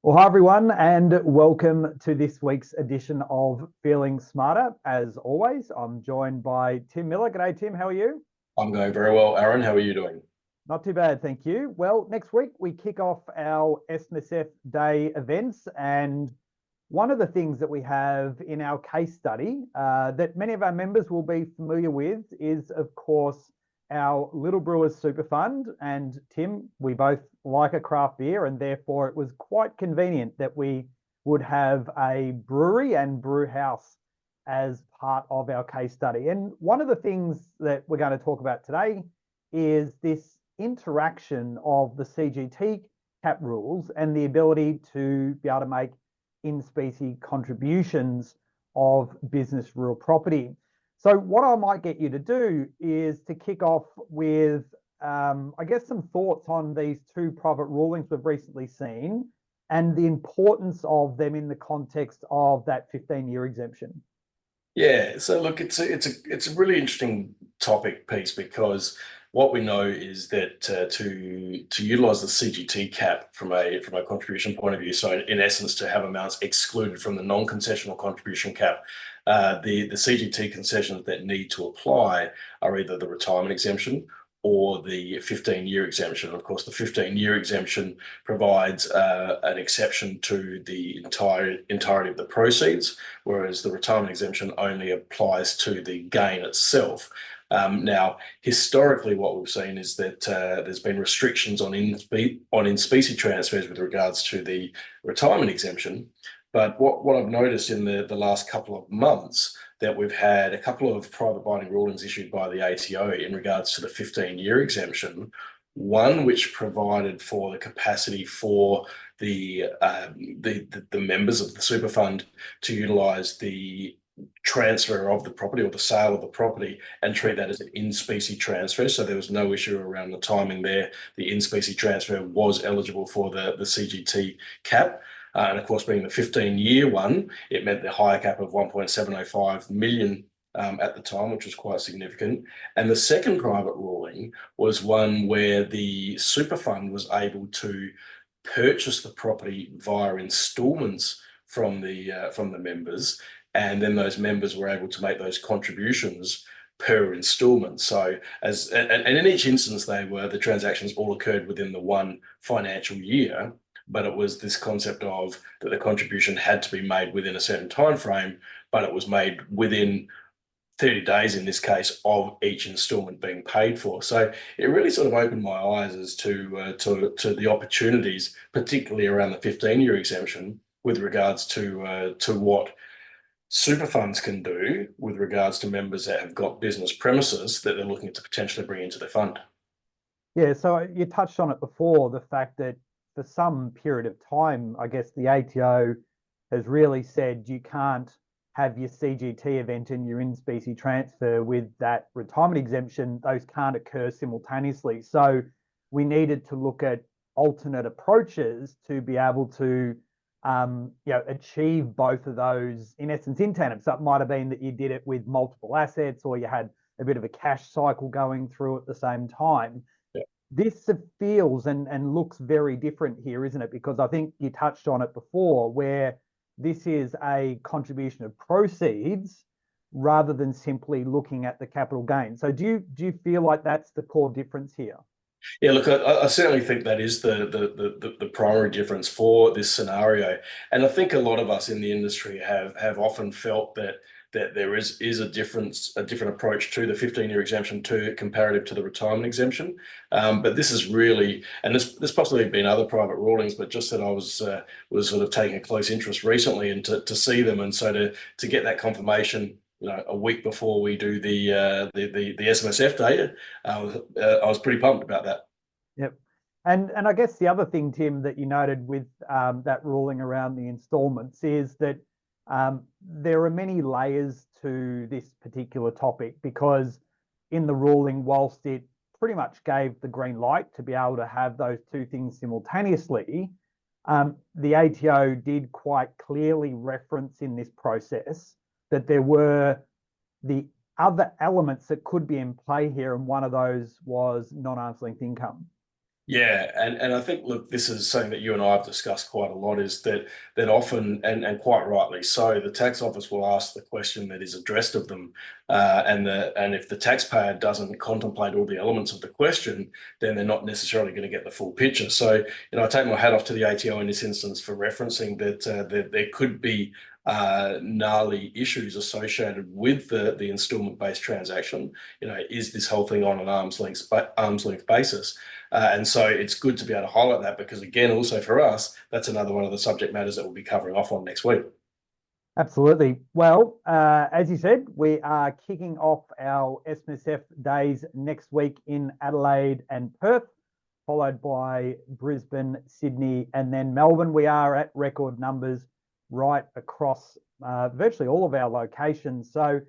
Well, hi everyone, and welcome to this week's edition of Feeling Smarter. As always, I'm joined by Tim Miller. G'day, Tim. How are you? I'm going very well, Aaron. How are you doing? Not too bad, thank you. Well, next week we kick off our SMSF Day events, and one of the things that we have in our case study that many of our members will be familiar with is, of course, our Little Brewers Super Fund. And Tim, we both like a craft beer, and therefore it was quite convenient that we would have a brewery and brew house as part of our case study. And one of the things that we're going to talk about today is this interaction of the CGT cap rules and the ability to be able to make in specie contributions of business real property. So what I might get you to do is to kick off with, I guess, some thoughts on these two private rulings we've recently seen and the importance of them in the context of that 15-year exemption. Yeah, so look, it's a really interesting topic piece because what we know is that to utilize the CGT cap from a contribution point of view, so in essence to have amounts excluded from the non-concessional contribution cap, the CGT concessions that need to apply are either the retirement exemption or the 15-year exemption. Of course, the 15-year exemption provides an exception to the entirety of the proceeds, whereas the retirement exemption only applies to the gain itself. Now, historically, what we've seen is that there's been restrictions on in-specie transfers with regards to the retirement exemption. But what I've noticed in the last couple of months, that we've had a couple of private binding rulings issued by the ATO in regards to the 15-year exemption, one which provided for the capacity for the members of the super fund to utilise the transfer of the property or the sale of the property and treat that as an in-specie transfer. So there was no issue around the timing there. The in-specie transfer was eligible for the CGT cap. And of course, being the 15-year one, it meant the higher cap of 1.705 million at the time, which was quite significant. And the second private ruling was one where the super fund was able to purchase the property via instalments from the members, and then those members were able to make those contributions per instalment. So and in each instance, the transactions all occurred within the one financial year, but it was this concept of that the contribution had to be made within a certain time frame, but it was made within 30 days in this case of each instalment being paid for. So it really sort of opened my eyes as to the opportunities, particularly around the 15-year exemption, with regards to what super funds can do with regards to members that have got business premises that they're looking to potentially bring into their fund. Yeah, so you touched on it before, the fact that for some period of time, I guess the ATO has really said you can't have your CGT event and your in-specie transfer with that retirement exemption. Those can't occur simultaneously. So we needed to look at alternate approaches to be able to achieve both of those in essence in tandem. So it might have been that you did it with multiple assets, or you had a bit of a cash cycle going through at the same time. This feels and looks very different here, isn't it? Because I think you touched on it before, where this is a contribution of proceeds rather than simply looking at the capital gain. So do you feel like that's the core difference here? Yeah, look, I certainly think that is the primary difference for this scenario, and I think a lot of us in the industry have often felt that there is a different approach to the 15-year exemption to comparative to the retirement exemption. But this is really, and there's possibly been other private rulings, but just that I was sort of taking a close interest recently and to see them, and so to get that confirmation, a week before we do the SMSF Day, I was pretty pumped about that. Yep. And I guess the other thing, Tim, that you noted with that ruling around the installments is that there are many layers to this particular topic, because in the ruling, whilst it pretty much gave the green light to be able to have those two things simultaneously, the ATO did quite clearly reference in this process that there were the other elements that could be in play here, and one of those was non-arm's length income. Yeah, and I think, look, this is something that you and I have discussed quite a lot, is that often, and quite rightly so, the tax office will ask the question that is addressed of them, and if the taxpayer doesn't contemplate all the elements of the question, then they're not necessarily going to get the full picture. So, I take my hat off to the ATO in this instance for referencing that there could be gnarly issues associated with the instalment-based transaction. Is this whole thing on an arm's length basis? And so it's good to be able to highlight that, because, again, also for us, that's another one of the subject matters that we'll be covering off on next week. Absolutely. Well, as you said, we are kicking off our SMSF days next week in Adelaide and Perth, followed by Brisbane, Sydney, and then Melbourne. We are at record numbers right across virtually all of our locations. So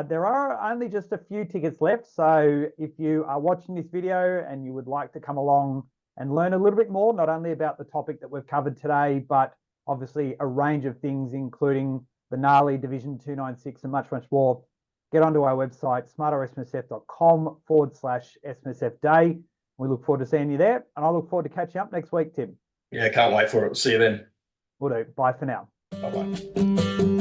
there are only just a few tickets left. So if you are watching this video and you would like to come along and learn a little bit more, not only about the topic that we've covered today, but obviously a range of things, including the gnarly Division 296 and much, much more, get onto our website, smartersmsf.com/SMSF day. We look forward to seeing you there, and I look forward to catching up next week, Tim. Yeah, can't wait for it. See you then. Will do. Bye for now. Bye-bye.